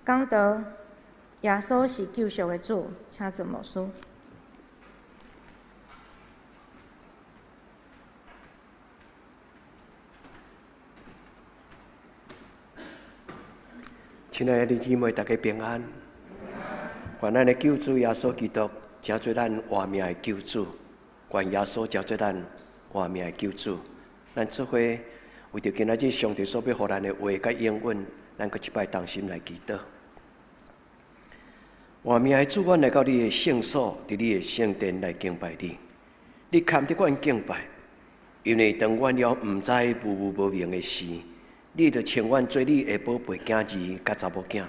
講到耶穌是救贖的主，請做牧師。親愛的弟兄姊妹，大家平安。願咱的救主耶穌基督成做咱活命的救主，願耶穌成做咱活命的救主。咱做伙為着今仔日上帝所要予咱的話甲應允，咱擱一擺同心來祈禱。活命的主，阮來到你的聖所，佇你的聖殿來敬拜你。你堪得阮敬拜，因為當阮了毋知無明的事，你就稱阮做你的寶貝囝兒甲查某囝。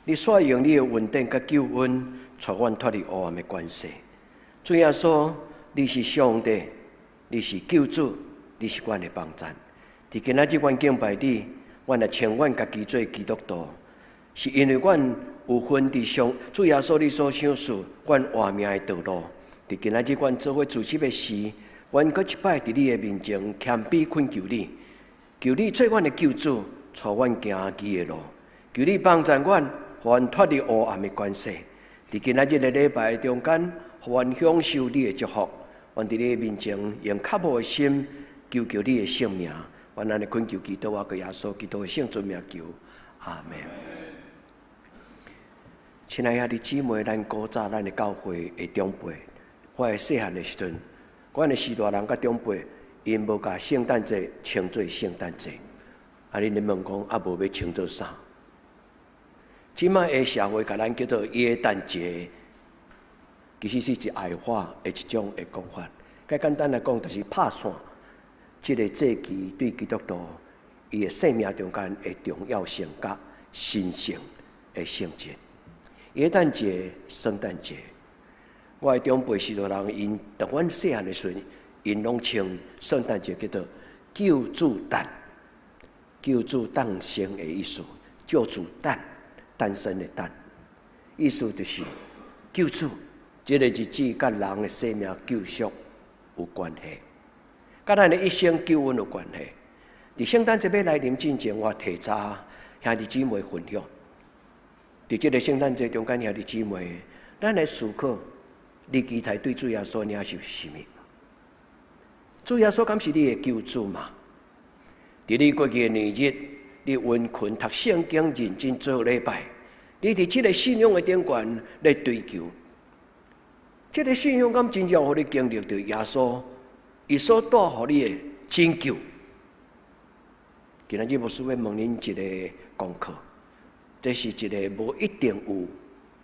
你煞用你的恩典甲救恩，帶阮脫離黑暗的關係。主耶穌，你是上帝，你是救主，你是阮的幫贊。佇今仔日阮敬拜你，阮來稱阮家己做基督徒，是因為阮有份佇上主耶穌你所想事，阮活命的道路。佇今仔日阮做伙主持的時，阮擱一擺佇你的面前謙卑懇求你，求你做阮的救主，帶阮行義的路，求你幫贊阮，互阮脫離黑暗的關係。佇今仔日的禮拜中間，互阮享受你的祝福。阮佇你的面前用渴慕的心，求你的聖名。阮安尼懇求祈禱，我個耶穌基督的聖尊名求，阿門。親愛的姊妹，咱古早咱的教會的長輩，我的細漢的時陣，阮的時大人甲長輩，因無甲聖誕節稱做聖誕節。啊，恁問講啊，無要稱做啥？即擺的社會甲咱叫做耶誕節，其實是一矮化的一種的講法。較簡單來講，就是拍散即個節期對基督徒伊的生命中間的重要性甲神聖的性質。耶誕節、聖誕節，我的長輩時大人因當阮細漢的時陣，因攏稱聖誕節叫做救主誕，救主誕生的意思，救主誕。誕生的誕，意思就是救主，這個日子甲人的生命救贖有關係，甲咱的一生救恩有關係。佇聖誕節要來臨之前，我提早兄弟姊妹分享。佇這個聖誕節中間，兄弟姊妹，咱來思考，你期待對主耶穌領受什麼？主耶穌敢是你的救主嗎？佇你過去的年日，你溫困讀聖經，認真做禮拜，你佇這個信仰的頂端來追求，這個信仰敢真正互你經歷到耶穌，伊所帶互你的拯救。今仔日牧師要問恁一個功課，這是一個無一定有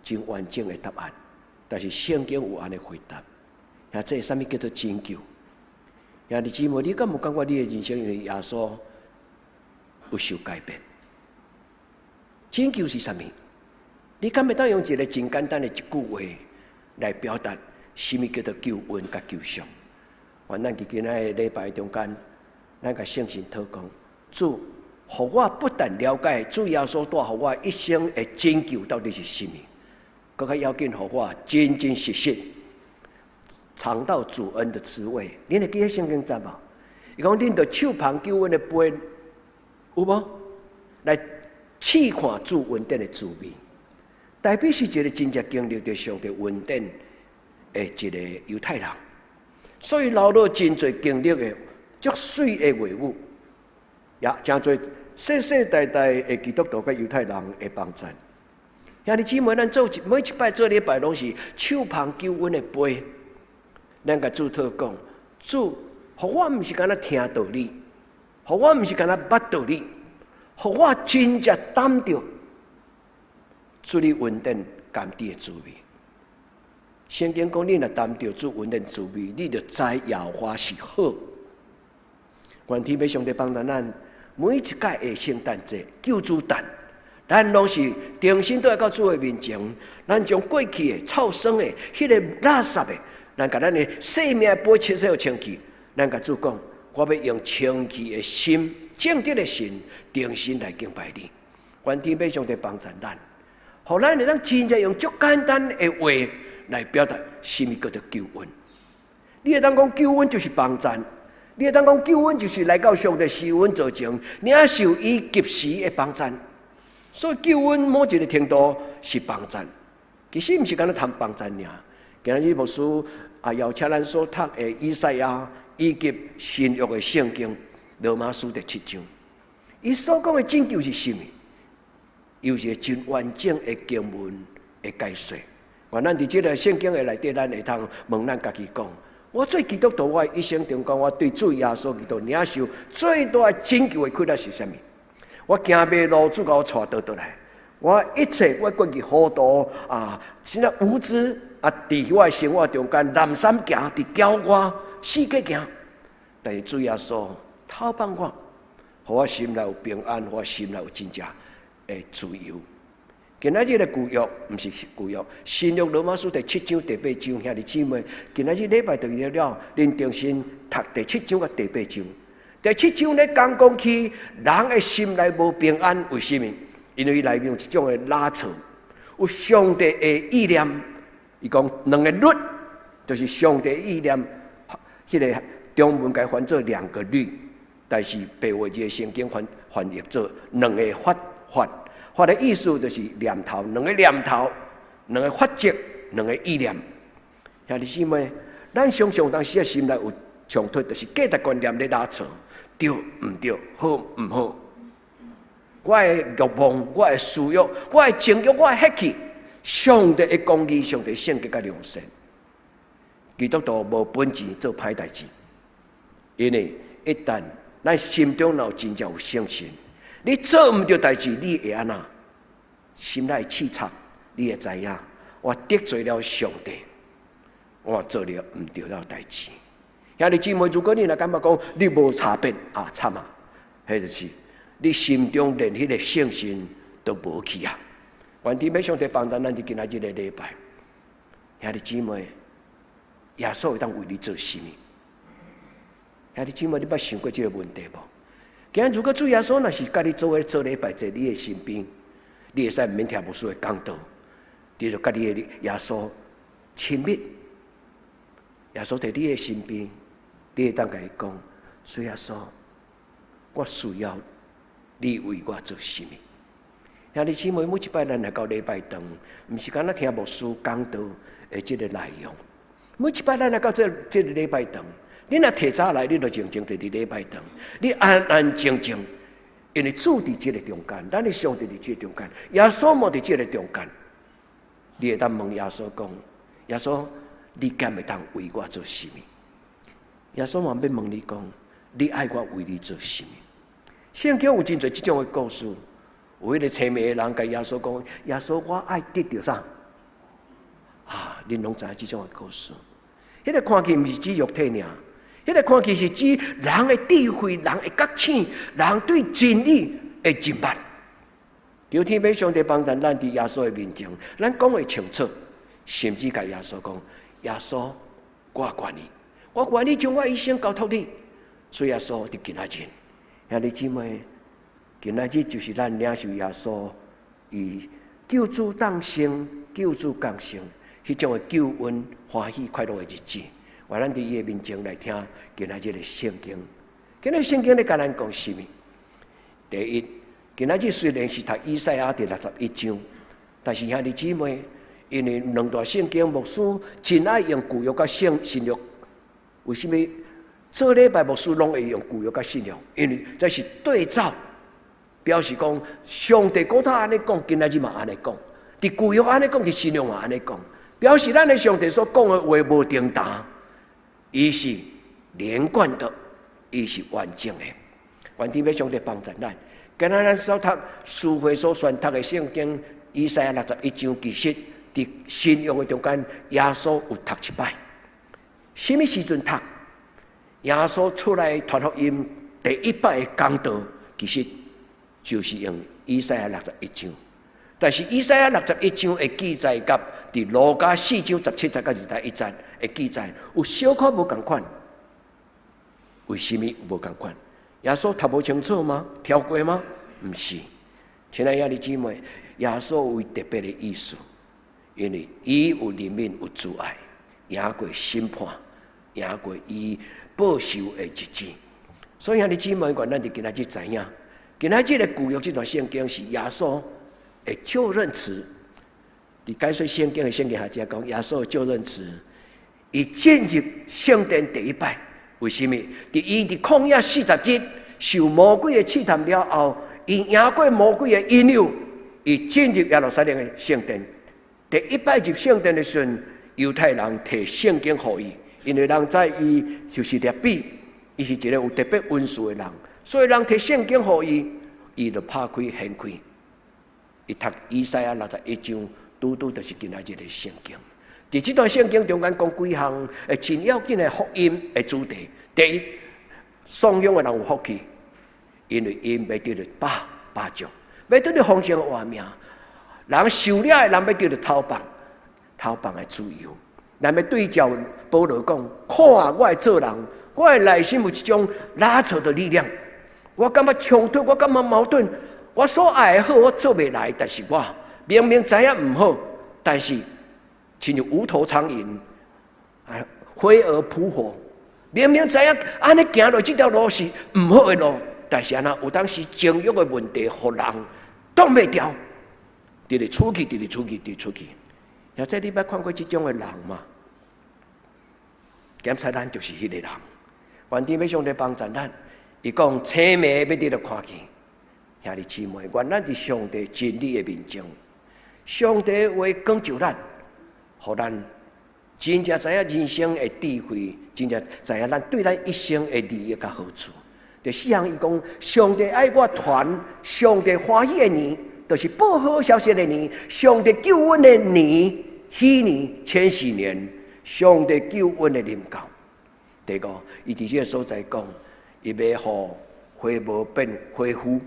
真完整的答案，但是聖經有安尼回答。那這什麼叫做拯救？兄弟姊妹，你敢有感覺你的人生因為耶穌有受改變？拯救是啥物？你敢會當用一個真簡單的一句話來表達什麼叫做救恩甲救贖？咱佇今仔的禮拜中間，咱甲聖神禱告，主，互我不但了解主耶穌帶互我一生的拯救到底是什麼，更加要緊互我真真實實嘗到主恩的滋味。恁會記得聖經節無？伊講恁着手捧救恩的杯。有無？來試看主恩典的滋味，代表是一個真正經歷着上帝恩典的一個猶太人，所以留落真侪經歷的足水的話語，也真侪世世代代的基督徒甲猶太人的幫助。兄弟姊妹，咱做每一擺做禮拜，攏是手捧救恩的杯，咱甲主禱講，主，互我毋是干那聽道理。互我毋是干那捌道理，互我真正擔着主你恩典甘甜的滋味。聖經講，你若擔着主恩典滋味，你就知耶和華是好。願天父上帝幫助咱，每一屆的聖誕節、救主誕，咱攏是重新倒來到主的面前，咱將過去的、臭酸的、迄個垃圾的，咱甲咱的生命杯切洗互清氣，咱甲主講。我要用清氣的心、正直的心、定心來敬拜你。願天父上帝幫助咱，互咱會當真正用足簡單的話來表達什麼叫做救恩。你會當講救恩就是幫助，你會當講救恩就是來到上帝施恩座前，領受伊及時的幫助。所以救恩某一個程度是幫贊，其實毋是干那談幫贊爾。今日牧師邀請咱所讀的以賽亞以及新約的聖經羅馬書第7章，伊所講的拯救是什麼？又是真完整的經文的解說。咱佇這個聖經的內底，咱會通問咱家己講：我做基督徒，我一生中講，我對主耶穌基督領受最大拯救的虧難是什麼？我行袂路，主甲我帶倒來。我一切我過去糊塗真正無知佇我的生活中間蹣跚行，佇驕我世界行。但是主耶穌透放我，互我心內有平安，互我心內有真正的自由。今仔日的舊約毋是舊約，新約羅馬書第7章第8章，兄弟姊妹，今仔日禮拜就了了，恁重新讀第7章甲第8章。第7章咧講起人的心內無平安，為什麼？因為伊內面有一種的拉扯，有上帝的意念。伊講兩個律，就是上帝的意念。迄個中文該翻做兩個律，但是白話字的聖經翻譯做兩個法。法的意思就是念頭，兩個念頭，兩個法則，兩個意念。兄弟姊妹，咱常常當時啊心內有衝突，就是價值觀念咧拉扯，對毋對，好毋好。我的慾望，我的私欲，我的情慾，我的血氣，上帝的公義，上帝聖潔甲良善。基督徒無本錢做歹代志，因為一旦咱心中有真正有信心。你做毋對代志，你會安怎？心內刺插，你會知影，我得罪了上帝，我做了毋對了代志。兄弟姊妹，如果你若感覺講你無差別慘啊，迄就是你心中連迄個信心都無去啊。願天父上帝幫助咱佇今仔日的禮拜，兄弟姊妹，耶穌會當為你做什麼？兄弟姊妹，你捌想過這個問題無？今日如果主耶穌若是甲你做禮拜在你的身邊，你會使毋免聽牧師的講道，你就甲你的耶穌親密。耶穌在你的身邊，你會當甲伊講：主耶穌，我需要你為我做什麼？兄弟姊妹，每一擺咱來到禮拜堂，毋是干那聽牧師講道的這個內容。每一擺咱來到這個禮拜堂。你若提早來，你就靜靜在禮拜堂，你安安靜靜，因為主佇這個中間，咱的上帝佇這個中間，耶穌嘛佇這個中間，你會當問耶穌講：耶穌，你敢會當為我做什麼？耶穌嘛要問你講：你愛我為你做什麼？聖經有真多這種的故事，有迄個青梅的人甲耶穌講：耶穌，我愛得到啥？恁攏知影這種的故事，迄個看起毋是指肉體爾。迄個看起是指人的智慧、人的覺醒、人對真理的認捌。求天父上帝幫助咱佇耶穌的面前，咱講會清楚，甚至甲耶穌講：耶穌，我願意，我願意將我一生交託你。所以耶穌佇今仔日，兄弟姊妹，今仔日就是咱領受耶穌以救主誕生、救主降生迄種的救恩、歡喜快樂的日子。我咱佇伊的面前來聽今仔日的聖經。今仔聖經咧甲咱講什麼？第一，今仔日雖然是讀以賽亞第61章，但是兄弟姊妹，因為兩段聖經牧師真愛用舊約甲新約。為什麼做禮拜牧師攏會用舊約甲新約？因為這是對照，表示講上帝古早安尼講，今仔日嘛安尼講；佇舊約安尼講，佇新約嘛安尼講，表示咱的上帝所講的話無重重。伊是連貫的，伊是完整的。願天父上帝幫助咱。今仔咱所讀書會所選讀的聖經，以賽亞61章，其實佇新約的中間，耶穌有讀一擺。什麼時陣讀？耶穌出來傳福音第一擺的講道，其實就是用以賽亞61章。但是以賽亞61章的記載，甲佇路加4章17節到21節的記載有小可無共款。為什麼無共款？耶穌讀無清楚嗎？跳過嗎？毋是。親愛的兄弟姊妹，耶穌有特別的意思，因為伊有憐憫有慈愛，贏過審判，贏過伊報仇的日子。所以兄弟姊妹，願咱佇今仔日知影，今仔日的舊約這段聖經是耶穌的就任詞，佇解說聖經的聖經下只講耶穌的就任詞，伊進入聖殿第一擺，為什麼？伊佇曠野40日受魔鬼的試探了後，伊贏過魔鬼的引誘，伊進入耶路撒冷的聖殿。第一擺入聖殿的時陣，猶太人摕聖經給伊，因為人知伊就是列比，伊是一個有特別文書的人，所以人摕聖經給伊，伊就拍開掀開，伊讀以賽亞61章，拄就是今仔日的聖經。在這段聖經中間講幾項真要緊的福音的主題。第一，喪養的人有福氣，因為因要得到巴掌，要得到豐盛的活命。人受了的人要得到頭棒的自由。咱要對照保羅講：看啊，我做人，我的內心有一種拉扯的力量。我感覺衝突，我感覺矛盾。我所愛的好，我做不來，但是我明明知影唔好，但是親像無頭蒼蠅，飛蛾撲火。明明知影安尼行落這條路是唔好的路，但是安那有當時情慾的問題，互人擋袂掉，直直出去。也在你捌看過這種的人嘛？檢查咱就是迄個人。願天要上帝幫助咱，伊講青梅要得到看見。兄弟姊妹，願咱佇上帝真理的面前，上帝的話講就咱，互咱真正知影人生的智慧，真正知影咱對咱一生的利益甲好處。第四項，伊講上帝愛我傳，上帝歡喜的年，就是報好消息的年，上帝救恩的年，迄年千禧年，上帝救恩的臨到。第五，伊佇這個所在講，伊要互花無變花枯，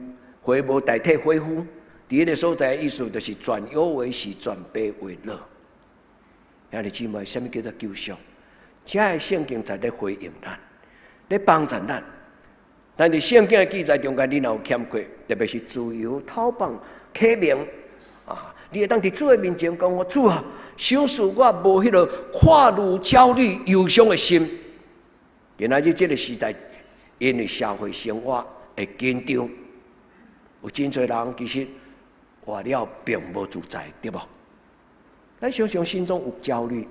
花無代替花枯。佇迄個所在的意思，就是轉憂為喜，轉悲為樂。兄弟姊妹，什麼叫做救贖？這個聖經在咧回應咱，咧幫助咱。但是聖經的記載中間，你若有欠缺，特別是自由、討棒、啟明啊，你會當佇主的面前講：我主啊，想使我無迄個跨入焦慮、憂傷的心。今仔日這個時代，因為社會生活的緊張，有真濟人其實活了並無自在，對無？咱常常心中有焦慮，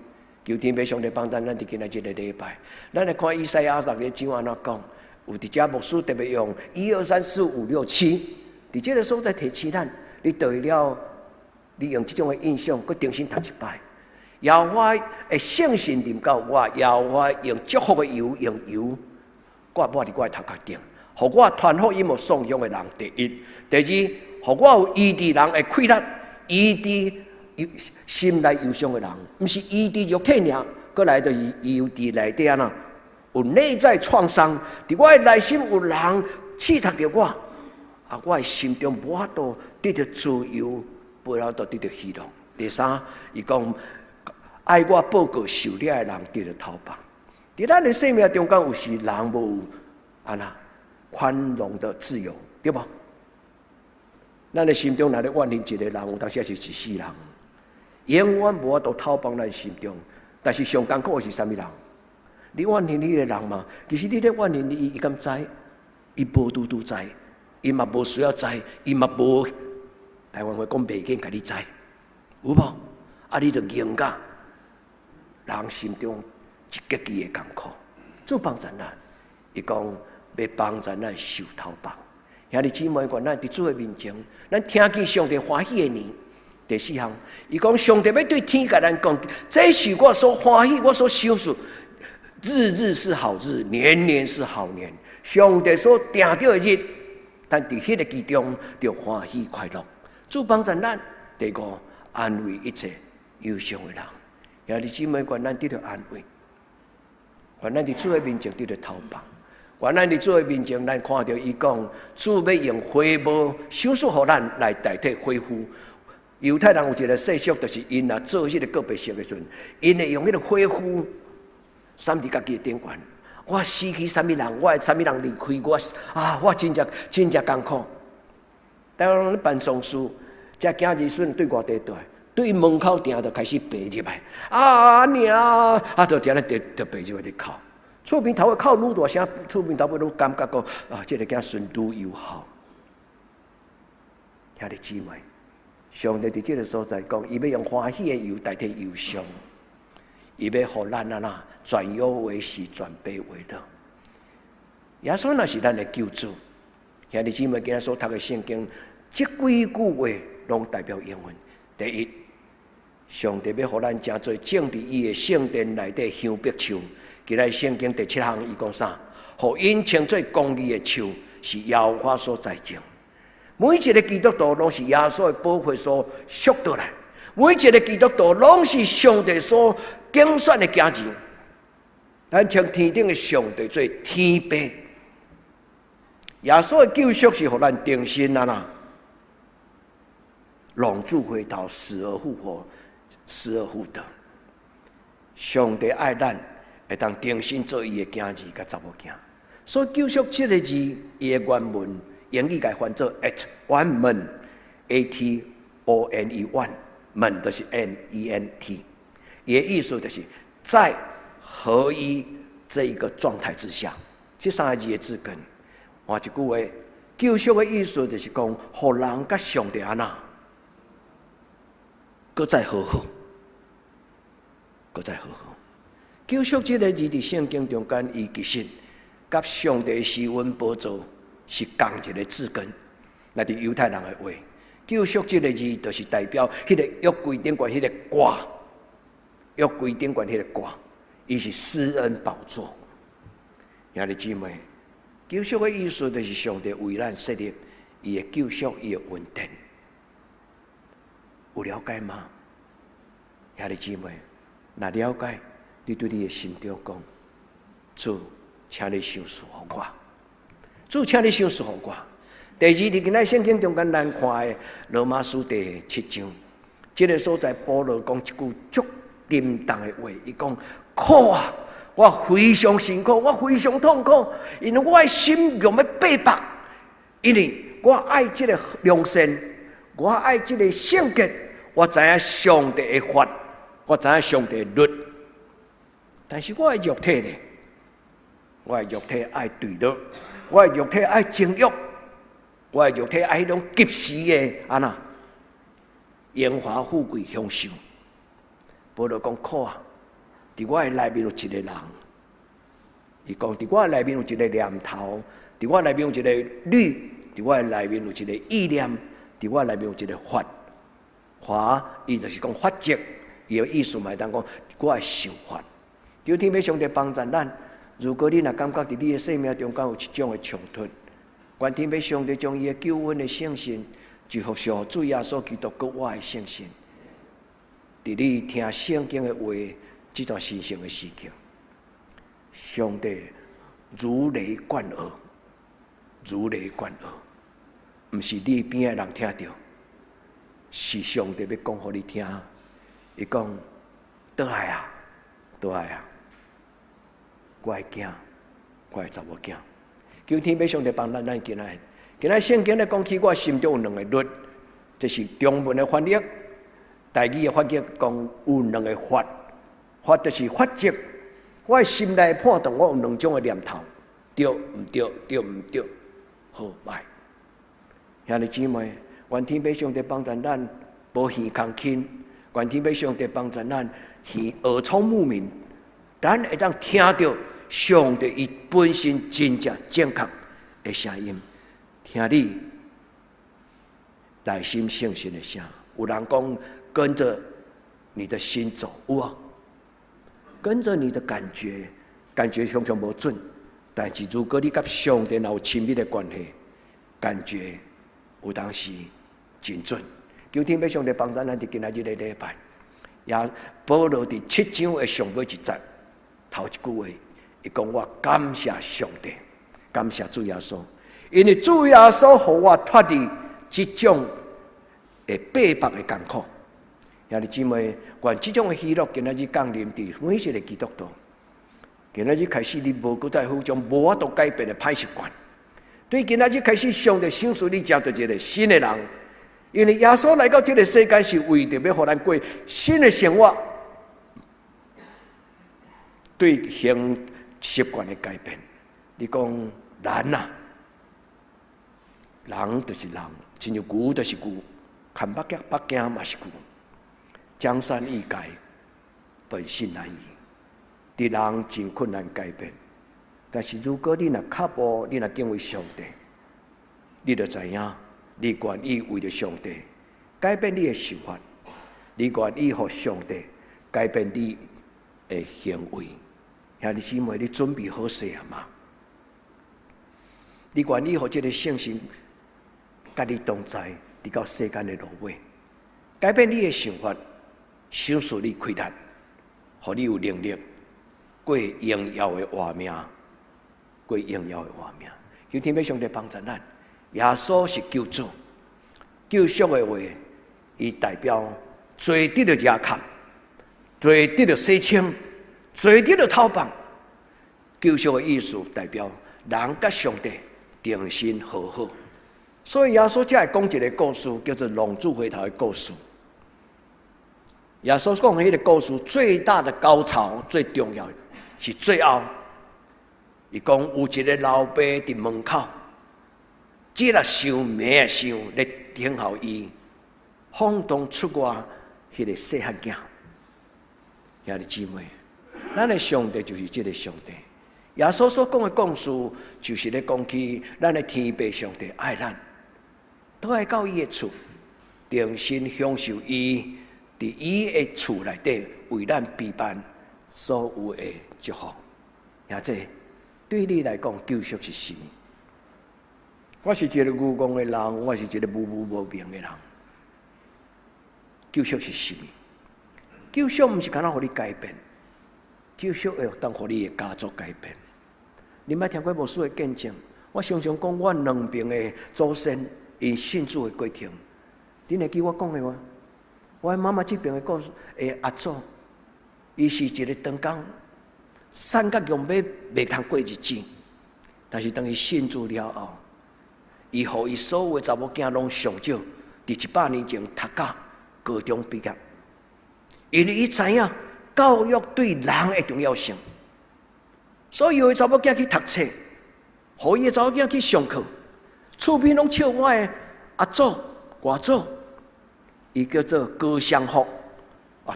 求天父上帝幫咱。咱佇今仔日的禮拜，咱來看以賽亞60章安怎講。有佇遮牧師特別用1、2、3、4、5、6、7，佇這個所在提醒咱，你對了，你用這種的印象，擱重新讀一擺。耶和華的聖神臨到我，耶和華用祝福的油，用油，我抹佇我的頭殼頂，互我傳福音無喪養的人第一。第二，互我有醫治人的氣力，醫治心內憂傷的人，毋是醫治肉體爾，閣來就是醫治內底啊，有內在創傷，佇我的內心有人刺殺着我，啊，我的心中無法度得到自由，無法度得到喜樂。第三，伊講愛我報告受了的人得到頭棒。佇咱的生命中間，有時人無安那寬容的自由，對無？咱的心中若咧怨恨一個人，有當時是一世人。永遠無法度透幫咱心中，但是上艱苦的是啥物人？你怨恨迄個人嘛？其實你咧怨恨伊敢知？伊無拄知，伊嘛無需要知，伊嘛無台灣話講袂緊，甲你知，有無？啊，你就硬甲人心中一結記的艱苦，主幫助咱。伊講要幫助咱受透棒。兄弟姊妹，願咱佇主的面前，咱聽見上帝歡喜的年。第四項，伊講上帝要對天甲咱講，這是我所歡喜，我所享受，日日是好日，年年是好年。上帝所定定的日，但佇迄個其中就歡喜快樂。主幫助咱，第五，安慰一切憂傷的人。兄弟姊妹，願咱得到安慰，願咱佇主的面前得到頭棒。願咱佇主的面前，咱看到伊講，主要用花木手術互咱來代替花枯。猶太人有一個習俗，就是因若做迄個告別式的時陣，因會用迄個花枯灑佇家己的頂懸。我失去啥物人，我啥物人離開我啊！我真正艱苦。台灣人咧辦喪事，這囝兒孫對外地帶，對門口埕就開始爬入來。啊娘啊！就埕咧就爬入來咧哭。厝邊頭的哭愈大聲，厝邊頭尾愈感覺講啊，這個囝孫愈友好。兄弟姊妹。上帝佇這個所在講，伊要用歡喜的油代替憂傷，伊要互咱轉憂為喜，轉悲為樂。耶穌若是咱的救主，兄弟姊妹，今日所讀的聖經，這幾句話攏代表應允。第一，上帝要互咱真做種佇伊的聖殿內底香柏樹。今日聖經第7項，伊講啥？互因稱做公義的樹，是耶和華所栽種。每一個基督徒攏是耶穌的寶血所贖倒來，每一個基督徒攏是上帝所揀選的家人。咱稱天頂的上帝做天父。耶穌的救贖是互咱定心浪子回頭，死而復活，死而復得。上帝愛咱，會當定心做伊的囝兒甲查某囝。所以救贖這個字，伊的原文英語改翻做 atonement，A-T-O-N-E， 門就是 M-E-N-T， 伊的意思就是在合一這一個狀態之下，這三個字的字根。換一句話，救贖的意思就是講，互人甲上帝擱再和好，擱再和好。救贖這個字在聖經中間，伊其實甲上帝的施恩寶座是同一個字根。那是猶太人的話，救贖這個字就是代表迄個約櫃頂懸迄個掛，約櫃頂懸迄個掛，伊是施恩寶座。兄弟姊妹，救贖的意思就是上帝為咱設立伊的救贖，伊的恩典。有了解嗎？兄弟姊妹，若了解，你對你的心中講：主，請你賞賜予我。主，請你賞賜予我。第二，伫今仔聖經中間咱看的羅馬書第7章，這個所在保羅講一句足沉重的話，伊講：苦啊！我非常辛苦，我非常痛苦，因為我的心用要背白，因為我愛這個良善，我愛這個聖潔。我知影上帝的法，我知影上帝的律，但是我的肉體呢？我的肉體愛墜落，我的肉體愛情慾，我的肉體愛迄種及時的榮華富貴享受。保羅講苦啊！佇我的內面有一個人，伊講佇我的內面有一個念頭，佇我的內面有一個律，佇我的內面有一個意念，佇我的內面有一個法。法，伊就是講法則，伊的意思嘛，當講我會受法。求天父上帝幫助咱。如果你若感覺佇你的生命中間有一種的衝突，願天父上帝將伊的救恩的聖信，就復述主耶穌基督國我的聖信。佇你聽聖經的話，這段神聖的時刻，上帝如雷貫耳，如雷貫耳，不是你邊的人聽到。是上帝要講給你聽，伊講：倒來啊，倒來啊！我的囝，我的查某囝，求天父上帝幫咱今仔聖經咧講起，我心中有兩個律，這是中文的翻譯，台語的翻譯講有兩個法，法就是法則。我的心內判斷，我有兩種的念頭，對唔對？對唔對？好歹，兄弟姊妹。願天父上帝幫助咱無耳空輕，願天父上帝幫助咱耳聰目明，咱會當聽到上帝伊本身真正正確的聲音，聽你內心聖心的聲。有人講跟着你的心走，有啊，跟着你的感覺常常無準，但是如果你甲上帝有親密的關係，感覺有當時真準。求天父上帝幫助咱佇今仔日的禮拜，也保羅佇7章的上尾一節頭一句話，伊講：我感謝上帝，感謝主耶穌，因為主耶穌互我脫離這種的背叛的艱苦。兄弟姊妹，願這種的喜樂今仔日降臨佇每一個基督徒。今仔日開始，你無擱再有種無法度改變的歹習慣。對今仔日開始，上帝賞賜你成做一個新的人。因為耶穌來到這個世界是為着要讓咱過新的生活，對行習慣的改變。你講人啊，人就是人，親像牛就是牛，看北京嘛是句，江山易改，本性難移。敵人真困難改變，但是如果你若腳步，你若敬畏上帝，你就知影，你願意為了上帝改變你的想法，你願意讓上帝改變你的行為。兄弟姊妹，你準備好勢啊嗎？你願意讓這個聖神甲你同在，直到世間的落尾，改變你的想法，賞賜你開力，讓你有能力過榮耀的活命，過榮耀的活命。求天父上帝幫助咱。耶穌是救主，救贖的話，伊代表罪得的壓砍，罪得的洗清，罪得的討棒。救贖的意思代表人甲上帝重新和好。所以耶穌才會講一個故事，叫做浪子回頭的故事。耶穌講的迄個故事最大的高潮，最重要的是最後，伊講有一個老爸佇門口，只了想命想咧等候伊放蕩出外迄個細漢囝。兄弟姊妹，咱的上帝就是這個上帝。耶穌所講的故事，就是咧講起咱的天父上帝愛咱。都愛到伊的厝，重新享受伊佇伊的厝內底為咱備辦所有的祝福。兄弟，對你來講，救贖是什麼？我是一個愚妄的人，我是一個無明的人。救贖是什麼？救贖不是單單讓你改變，救贖會當讓你的家族改變。你捌聽過無數的見證？我常常講，我兩邊的祖先。因信主的過程，你會記我講的嗎？我媽媽這邊的故事，阿祖，伊是一個長工，三角用尾袂通過日子，但是當伊信主了後，伊予伊所有的查某囝攏上少，佇100年前讀到高中畢業，因為伊知影教育對人的重要性，所以有的查某囝去讀冊，予伊的查某囝去上課。厝邊攏笑我的阿祖、外祖，伊叫做高祥福，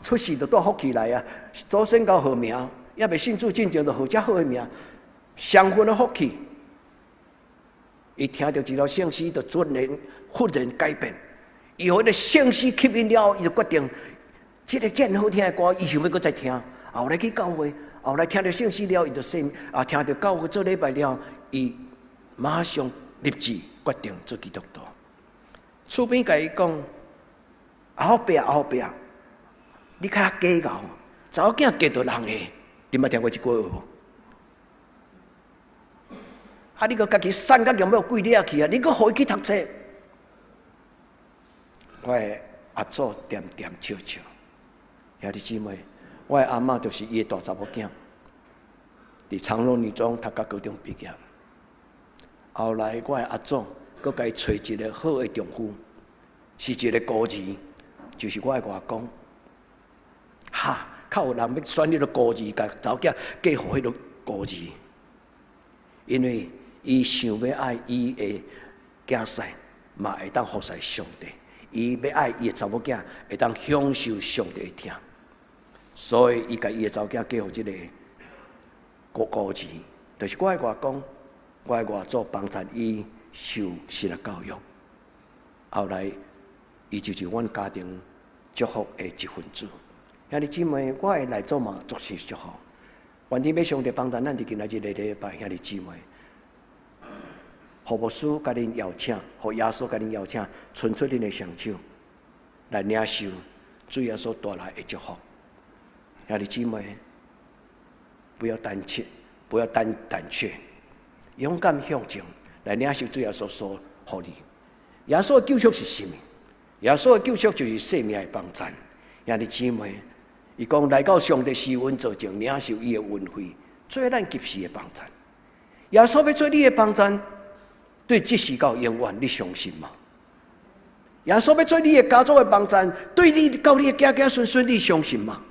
出世就帶福氣來啊！祖先交好名，也未信主進前就好遮好的名，上分的福氣。伊聽到一條聖詩，就忽然改變。伊予迄個聖詩吸引了，伊就決定，這個真好聽的歌，伊想要擱再聽。後來去教會，後來聽到聖詩了，伊就聽到教會做禮拜了，伊馬上立志。決定做基督徒，厝邊甲伊講：後壁，你較假熬，查某囝嫁到人個，你捌聽過這句話無？啊！你個家己三角用要幾粒去啊？你個互伊去讀冊，我的阿祖點笑笑，兄弟姊妹，我的阿嬤就是伊個大查某囝，佇長榮女中讀到高中畢業。後來，我的阿祖佫甲伊找一個好的丈夫，是一個孤兒，就是我的外公。哈，較有人要選迄個孤兒，甲查某囝嫁互迄個孤兒，因為伊想要愛伊的囝婿，嘛會當服侍上帝；伊要愛伊的查某囝，會當享受上帝的疼。所以，伊甲伊的查某囝嫁互即個孤兒，就是我的外公。我的外祖幫襯伊受神的教育，後來伊就是阮家庭祝福的一份子。兄弟姊妹，我的內祖嘛足是祝福。願天父上帝幫襯咱佇今仔日的禮拜，兄弟姊妹，何牧師甲恁邀請，何耶穌甲恁邀請，伸出恁的雙手來領受主耶穌帶來的祝福。兄弟姊妹，不要膽怯，不要膽怯。勇敢向前來領受主耶穌所予你。耶穌的救贖是什麼？耶穌的救贖就是生命的幫襯。兄弟姊妹，伊講來到上帝施恩座前，領受伊的恩惠，做咱及時的幫襯。耶穌要做你的幫襯，對即時到永遠，你相信嗎？耶穌要做你的家族的幫襯，對你到你的家家順順，你相信嗎？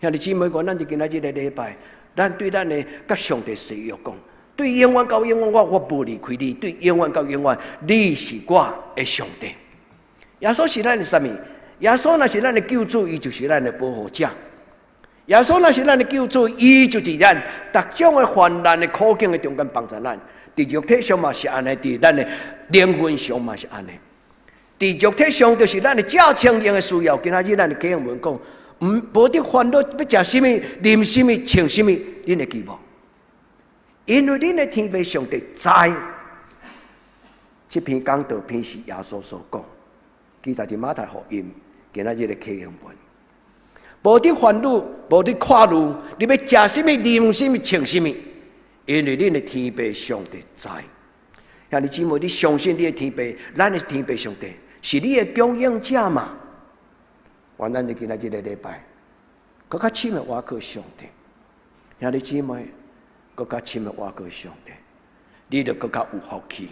兄弟姊妹，咱佇今仔日的禮拜，咱對咱的甲上帝誓約講。對永遠到永遠，我不離開你。對永遠到永遠，你是我的上帝。耶穌是咱的什麼？耶穌若是咱的救主，伊就是咱的保護者。耶穌若是咱的救主，伊就佇咱各種的患難的苦境的中間幫助咱。佇肉體上嘛是安尼，佇咱的靈魂上嘛是安尼。佇肉體上就是咱的較清靈的需要。今仔日咱的經文講，無得煩惱要食什麼、啉什麼、穿什麼，恁會記無？因為恁的天父上帝知。這篇講道篇是耶穌所講，記載佇馬太福音今仔日的經文。無得煩惱，無得看慮，你要食什麼、啉什麼、穿什麼，因為恁的天父上帝知。兄弟姊妹，你相信你的天父，咱的天父上帝是你的供應者嘛？願咱的今仔日的禮拜，更較深的倚靠上帝。兄弟姊妹，更較深的倚靠上帝，你就更較有福氣。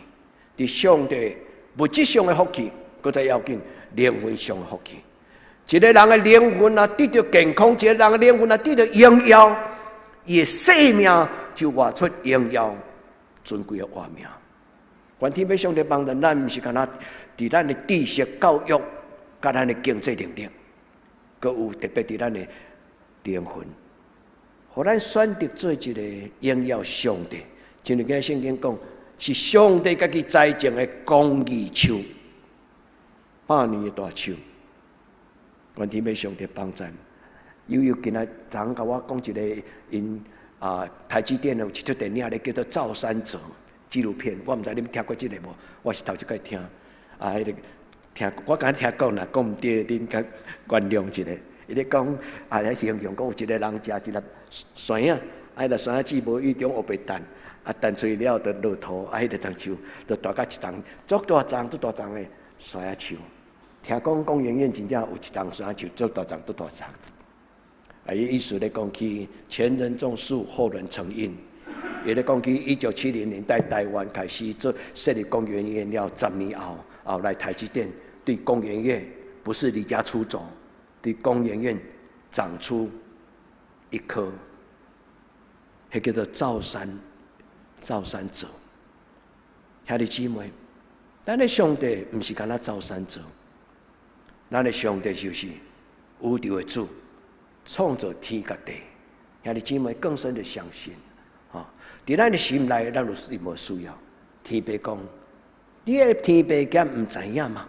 佇上帝物質上的福氣，擱再要緊靈魂上的福氣。一個人的靈魂啊，得到健康；一個人的靈魂啊，得到榮耀，伊的生命就活出榮耀、尊貴的活命。願天父上帝幫助咱，毋是干那佇咱的知識教育、甲咱的經濟能力，擱有特別佇咱的靈魂，互咱選擇做一個榮耀上帝。就如今聖經講。是上帝家己栽種的公義樹，100年的大樹。願天父上帝幫助。又今仔昨甲我講一個因台積電有一出電影咧，叫做《造山者》紀錄片。我毋知你們聽過這個無？我是頭一擺聽。迄個聽我剛聽講啦，講毋對，恁甲原諒一下。伊咧講形容講有一個人食一粒山啊，迄粒山啊籽無伊種烏白蛋。彈碎了就落土，迄個樟樹就大甲一重，足大重的山仔樹。聽講公園院真正有一重山仔樹，足大重，足大重。伊意思咧講起前人種樹，後人承蔭。伊咧講起1970年代台灣開始做設立工研院了10年後來台積電對工研院不是離家出走，對工研院長出一棵，迄叫做造山者。兄弟姊妹，咱的上帝不是干那造山者，咱的上帝就是宇宙的主，創造天甲地。兄弟姊妹更深的相信，在咱的心內，咱有什麼需要？天父講，你的天父敢唔知影嗎？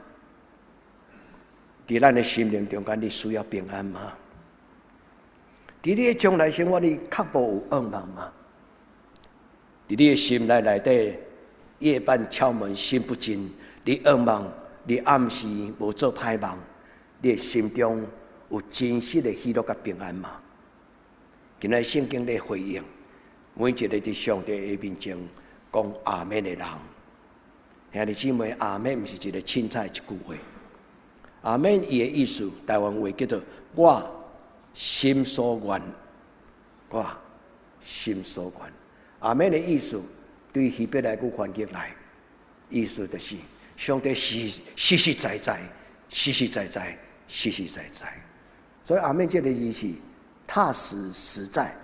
在咱的心靈中間，你需要平安嗎？在你的將來生活，你確保有盼望嗎？在你的心內底，夜半敲門心不驚。你噩夢，你暗時無做歹夢，你的心中有真實的喜樂甲平安嗎？今仔聖經咧回應每一個在上帝的面前講阿們的人，兄弟姊妹，阿們毋是一個凊彩一句話，阿們伊的意思，台灣話叫做我心所願，我心所願。阿們的意思，對希伯來語翻譯來，意思就是上帝實實在在，實實在在，實實在在。所以阿們這個字是踏實實在，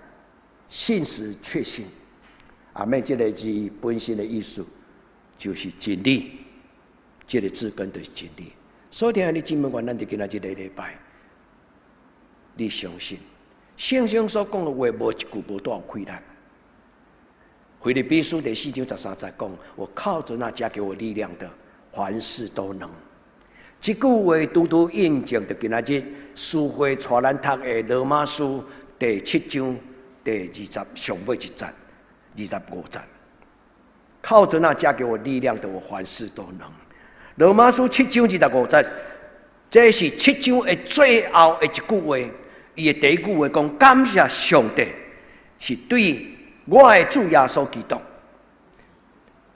信實確信。阿們這個字本身的意思就是真理，這個字根就是真理。所以聽你今晡願咱就今仔日個禮拜，你相信聖經所講的話，無一句無帶有困難。腓立比書第4章13節講：“我靠着那加給我力量的，凡事都能。”這句話拄拄印證着今仔日書會帶咱讀的羅馬書第7章第20上尾一節25節。靠着那加給我力量的，我凡事都能。羅馬書7章25節，這是7章的最後的一句話。伊的第一句話講：“感謝上帝，是對。”我的主耶穌基督，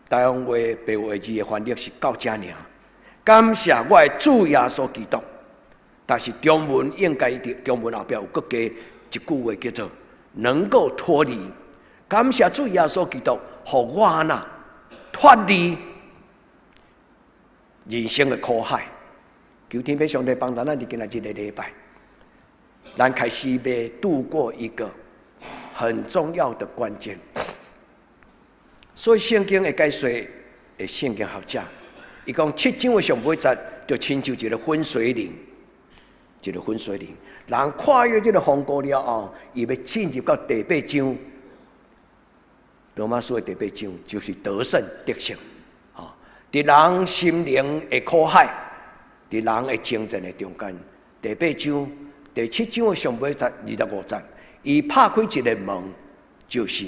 台灣話白話字的翻譯是到這爾。感謝我的主耶穌基督，但是中文應該中文後邊有擱加一句話叫做能夠脫離。感謝主耶穌基督，讓我脫離人生的苦海。求天父上帝幫助咱，今仔日的禮拜，咱開始要度過一個很重要的關鍵，所以聖經的解說，聖經學者伊講7章的上尾節，就親像一個分水嶺，一個分水嶺。人跨越這個風谷了後，伊要進入到第8章。羅馬書的第8章就是得勝得勝。在人心靈的苦海，在人的征戰的中間，第8章、第7章的上尾節25節，伊拍開一個門，就是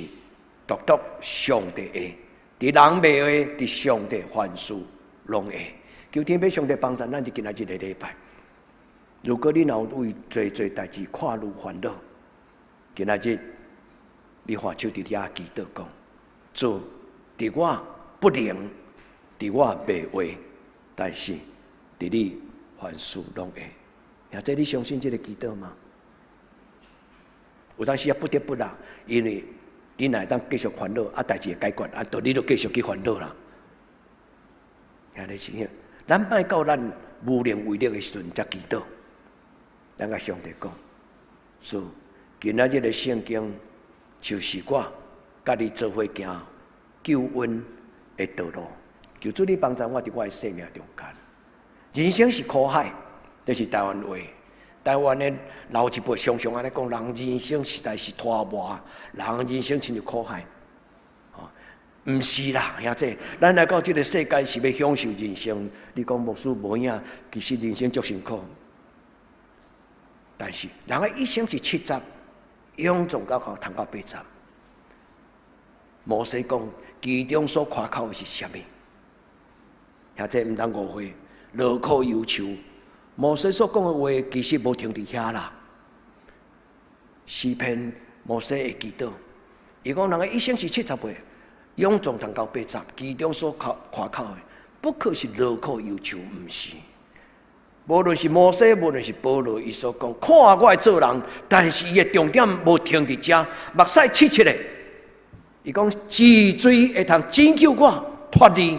獨獨上帝的。在人未會，在上帝凡事攏會。求天父上帝幫助咱，今仔日的禮拜。如果你有為做代志跨入煩惱，今仔日你畫手佇遐祈禱講：主，佇我不能，佇我袂會，但是佇你凡事攏會。現在你相信這個祈禱嗎？有當時也不得不啦，因為你若會當繼續煩惱，代志會解決，就你就繼續去煩惱啦。兄弟姊妹，咱莫到咱無能為力的時陣才祈禱。咱甲上帝講，主，今仔日的聖經就是我甲你做伙行救恩的道路。求主你幫助我，佇我的生命中間。人生是苦海，這是台灣話。台灣的老一輩常常安尼講，人人生實在是拖磨，人人生親像苦海。毋是啦，兄弟，咱來到這個世界是要享受人生。你講牧師無影，其實人生足辛苦。但是人的一生是7集，永從到頭到8集。摩西講，其中所誇口的是啥物？兄弟毋通誤會，勞苦憂愁。摩西所講的話，其實無停佇遐啦。詩篇摩西會祈禱，伊講人的一生是70歲。永從頭到8集，其中所誇口的，不可是勞苦憂愁，毋是。無論是摩西，無論是保羅，伊所講，看我會做人，但是伊的重點無停佇遮，目屎拭拭的。伊講治罪會通拯救我脫離。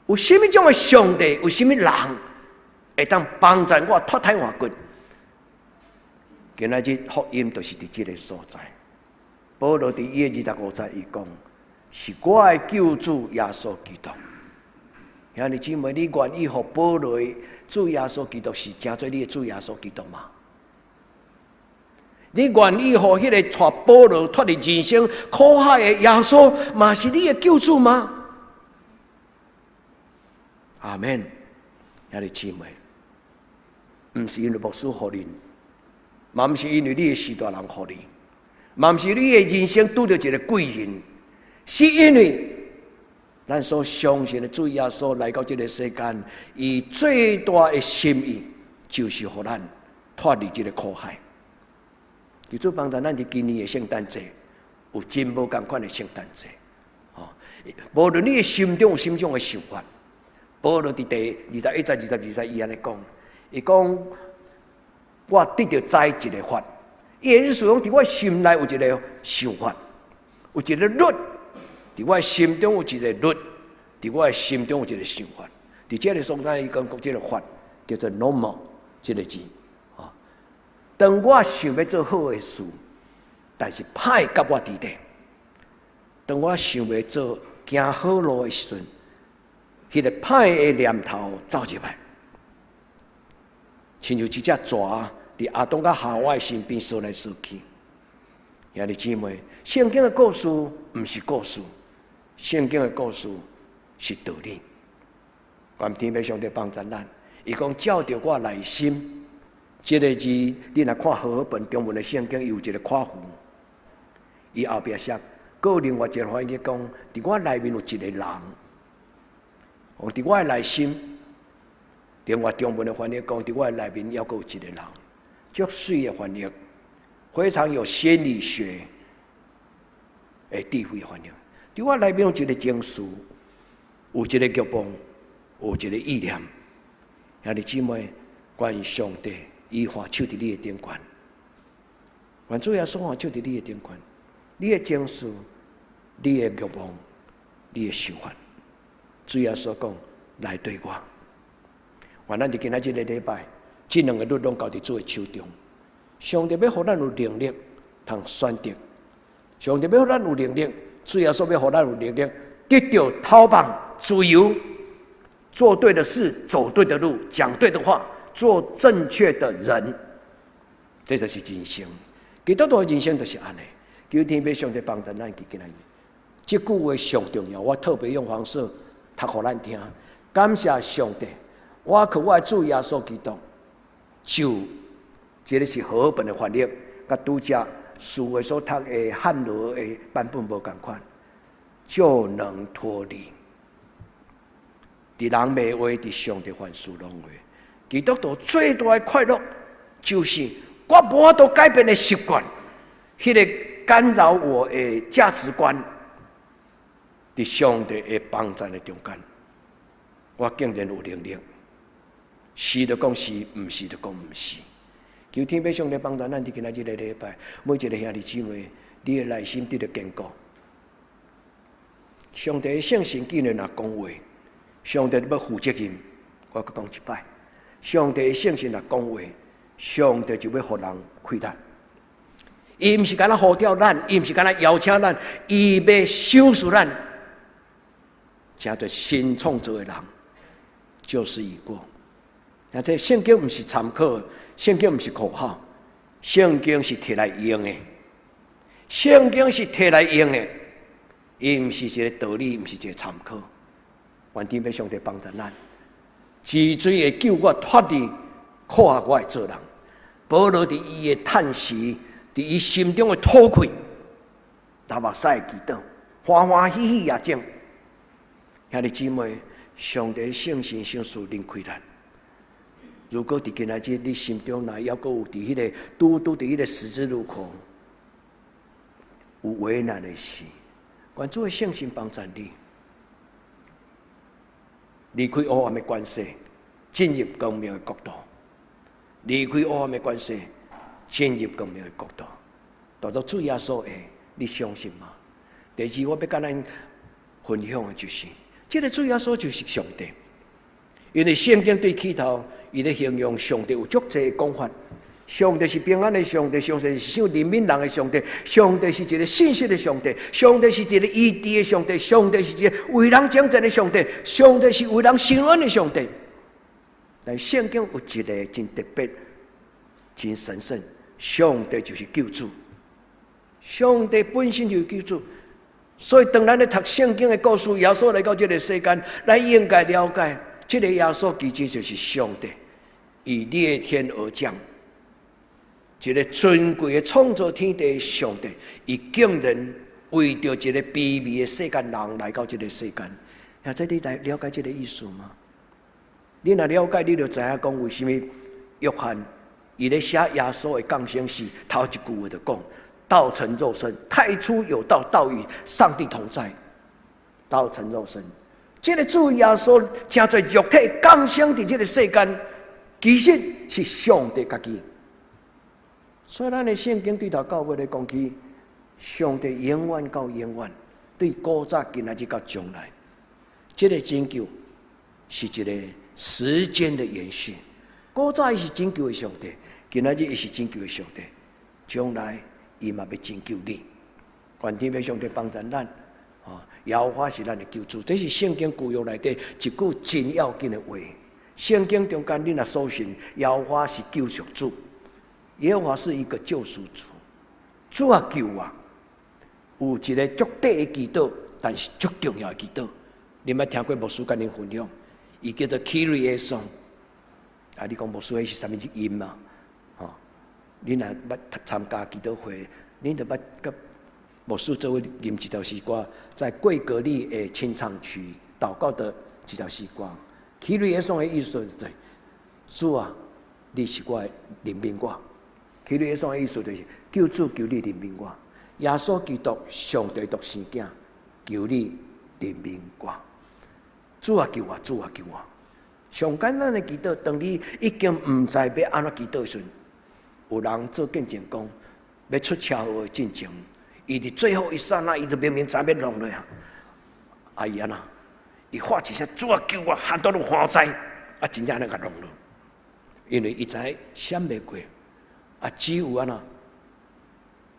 有啥物種的上帝？有啥物人會當幫助我脫胎換骨？今仔日福音就是佇這個所在。保羅佇伊的25節，伊講。是我的救主耶穌基督。兄弟姊妹，你願意互保羅的主耶穌基督是成做你的主耶穌基督嗎？你願意互迄個帶保羅脫離人生苦海的耶穌，嘛是你的救主嗎？阿們。兄弟姊妹，毋是因為牧師互你，嘛毋是因為你的士大人互你，嘛毋是你的人生拄到一個貴人。是因為咱所相信的主耶穌來到這個世間，伊最大的心意就是讓咱脫離這個苦海。求主幫助咱佇今年的聖誕節有真無同款的聖誕節。無論你的心中有什麼樣的想法，保羅佇第21節、22節伊安尼講，伊講我得到栽一個法，伊的意思講佇我心內有一個想法，有一個律。在我心中有一個律，在我心中有一個想法。在這個所在，伊講這個法叫做 normal 這個字。當我想要做好的事，但是歹甲我佇底；當我想要做行好路的時陣，迄個歹的念頭走入來，親像一隻蛇佇亞當甲夏娃的身邊掃來掃去。兄弟姊妹，聖經的故事毋是故事。聖經的故事是道理，願天父上帝幫助咱。伊講照着我內心，這個字你若看和合本中文的聖經，有一個括弧，伊後壁寫，還有另外一個翻譯講，佇我內面有一個人，佇我的內心，另外中文的翻譯講，佇我的內面還有一個人，足水的翻譯，非常有心理學的智慧的翻譯。在我內面有一個情緒，有一個慾望，有一個意念。兄弟姊妹，願上帝伊畫手佇你的頂懸，願主耶穌畫手佇你的頂懸。你的情緒，你的慾望，你的想法，主耶穌講來對我。願咱佇今仔日的禮拜，這兩個律攏交佇主的手中。上帝要予咱有能力，通選擇；上帝要予咱有能力。主耶穌要予咱有力量，得到逃亡、自由，做對的事，走對的路，講對的話，做正確的人，這就是人生。基督徒的人生就是這樣。求天父上帝幫助咱今日。這句話上重要，我特別用黃色讀給咱聽。感謝上帝，我靠我的主耶穌基督，就這個是和本的翻譯，跟拄只書的所讀的漢羅的版本無同款，就能脫離。佇人袂話，佇上帝凡事攏話。基督徒最大的快樂，就是我無法度改變的習慣，迄個干擾我的價值觀。在上帝的幫助的中間，我竟然有能力，是就講是，唔是就講唔是。求天父上帝幫助咱佇今仔日的禮拜，每一個兄弟姊妹，你的內心得到堅固。上帝的聖神既然若講話，上帝要負責任。我閣講一擺，上帝的聖神若講話，上帝就要互人開力。伊唔是干那呼召咱，伊唔是干那邀請咱，伊要賞賜咱。叫做新創造的人，就是已過。那這聖經不是參考，聖經不是口號，聖經是摕來用的。聖經是摕來用的，伊不是一個道理，不是一個參考。願天父上帝幫助咱，之水會救我脫離苦害我的做人。保羅佇伊的嘆息，佇伊心中的吐氣，流目屎的祈禱，歡歡喜喜也種。兄弟姊妹，上帝聖神賞賜恁開力。如果佇今仔日你心中若猶閣有佇迄個拄佇迄個十字路口有為難的事，願主的聖神幫助你，離開黑暗的關係，進入光明的國度。離開黑暗的關係，進入光明的國度。當作主耶穌的，你相信嗎？第二，我要跟咱分享的就是。這個主耶穌就是上帝，因為聖經對起頭，伊咧形容上帝有足濟的講法。上帝是平安的上帝，上帝是賞憐憫人的上帝，上帝是一個信實的上帝，上帝是一個醫治的上帝，上帝是一個為人講證的上帝，上帝是為人伸冤的上帝。但聖經有一個真特別、真神聖，上帝就是救主，上帝本身就是救主。所以，當咱咧讀聖經的故事，耶穌來到這個世間，咱應該了解，這個耶穌其實就是上帝，以裂天而降，一個尊貴的創造天地的上帝，伊竟然為着一個卑微的世間人來到這個世間。現在你來了解這個意思嗎？你若了解，你就知影講為什麼約翰伊咧寫耶穌的降生時頭一句話就講。道成肉身，太初有道，道與上帝同在。道成肉身，這個主耶穌正做肉體降生在這個世間，其實是上帝家己。所以咱的聖經對頭到尾來講起，上帝永遠到永遠，對古早今仔日到將來，這個拯救是一個時間的延續。古早伊是拯救的上帝，今仔日伊是拯救的上帝，將來。伊嘛要拯救你，願天父上帝幫助咱。耶和華是咱的救主，這是聖經舊約內底一句真要緊的話。聖經中間你若搜尋，耶和華是救贖主，耶和華是一個救贖主，主啊救我。有一個足短的祈禱，但是足重要的祈禱。你捌聽過牧師跟恁分享？伊叫做 Kyrie Song。啊，你講牧師迄是啥物音嘛？你若捌參加祈禱會，你就捌甲牧師做伙吟一條詩歌，在貴格利的清唱區禱告的一條詩歌。Kyrie Song的意思就是主啊，你是我的憐憫我。Kyrie Song的意思就是救主求你憐憫我，耶穌基督上帝獨生子求你憐憫我。主啊救我，主啊救我。上簡單的祈禱，當你已經唔知要安怎祈禱時，有人做見證講，要出車禍的進程，伊佇最後一剎那，伊就明明知要弄落啊！阿姨安那，伊喊一聲主啊救我，喊到都환災，啊真正那個弄落，因為伊知閃袂過，啊只有安那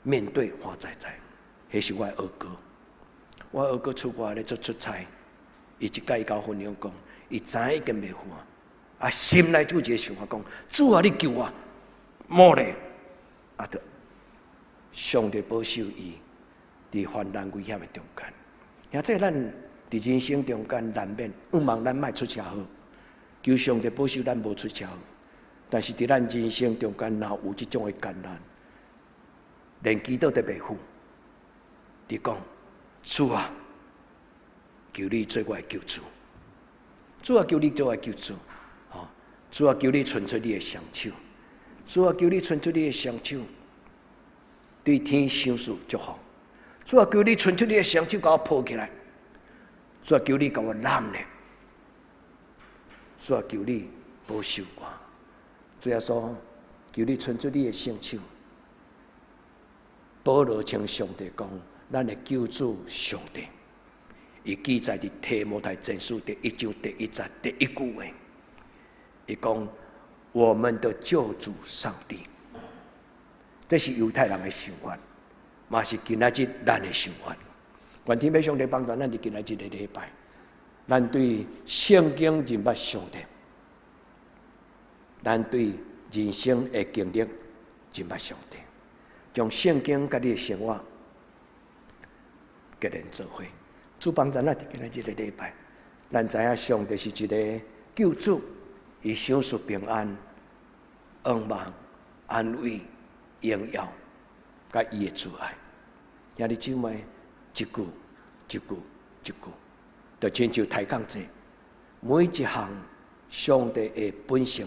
面對환災災，迄是我的二哥，我二哥出外咧做出差，伊一甲伊甲我分享講，伊知影已經袂赴啊，心內就一個想法講：主啊，你救我，莫咧！啊，得上帝保守伊佇患難危險的中間。現在咱佇人生中間難免，毋望咱莫出車禍，求上帝保守咱無出車禍。但是佇咱人生中間，若有這種的艱難，連祈禱都袂赴。你講，主啊，求你做我的救主。主啊，求你做我的救主。主啊，求你伸出你的雙手。主啊，求你伸出你的雙手，對天享受祝福。主啊，求你伸出你的雙手，把我抱起來。主啊，求你把我攬咧。主啊，求你保守我。主耶穌，求你伸出你的雙手。保羅稱上帝講，咱的救主上帝，伊記載佇提摩太前書第1章第1節第1句話，伊講我們的救主上帝，這是猶太人的想法，嘛是今仔日咱的想法。願天父上帝幫助咱佇今仔日的禮拜，咱對聖經認捌上帝，咱對人生的經歷認捌上帝，將聖經甲你的生活結連做伙。主幫助咱佇今仔日的禮拜，咱知影上帝是一個救主，伊享受平安、恩望、安慰、榮耀，甲伊的慈愛。兄弟姊妹，一句一句一句，就親像抬槓者，每一項上帝的本性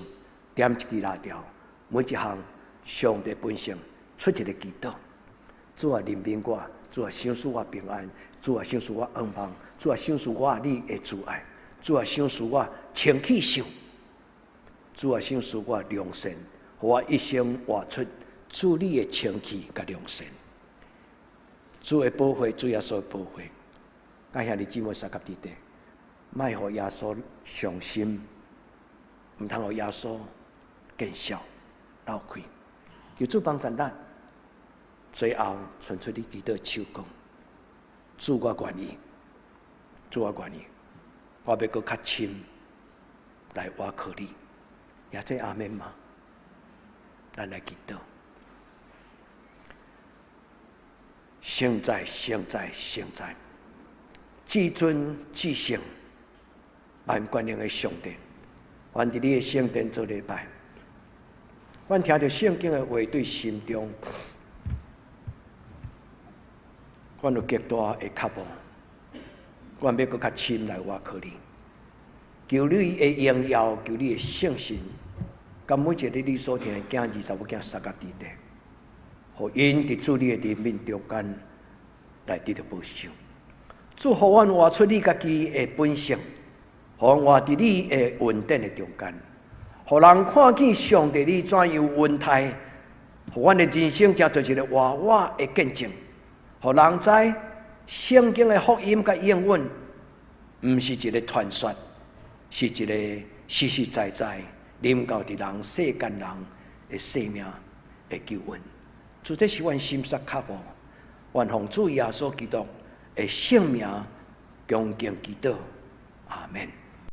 點一支拉條，每一項上帝本性出一個祈禱。主啊，憐憫我，主啊，享受我平安，主啊，享受我恩望，主啊，享受我你的慈愛，主啊，享受我清氣受，主啊，享受我良善，互我一生活出主你的清氣甲良善。主的保護，主耶穌的保護，甲兄弟姊妹三甲弟弟，莫互耶穌傷心，毋通互耶穌見笑流開。求主幫助咱，最後傳出你祈禱手講：主我願意，主我願意，我要閣較深來挖靠你。也這阿們嗎？咱來祈禱。聖在，聖在，聖在，至尊至聖，萬權能的上帝，願佇你的聖殿做禮拜。阮聽到聖經的話，對心中，阮有極大的渴望，阮要閣較深來挖靠你。求你的榮耀，求你的聖神，甲每一個你所聽的囝兒、查某囝、三甲弟弟。互因佇主你的憐憫中間來得到保守，主互阮活出你家己的本性，互阮活佇你的恩典的中間，互人看見上帝你怎樣恩待，互阮的人生成做一個活活的見證，互人知聖經的福音甲應允，毋是一個傳說，是一個實實在在臨到佇人世間人的生命的救恩。主，這是阮心塞渴望，願奉主耶穌基督的聖名恭敬祈禱，阿們。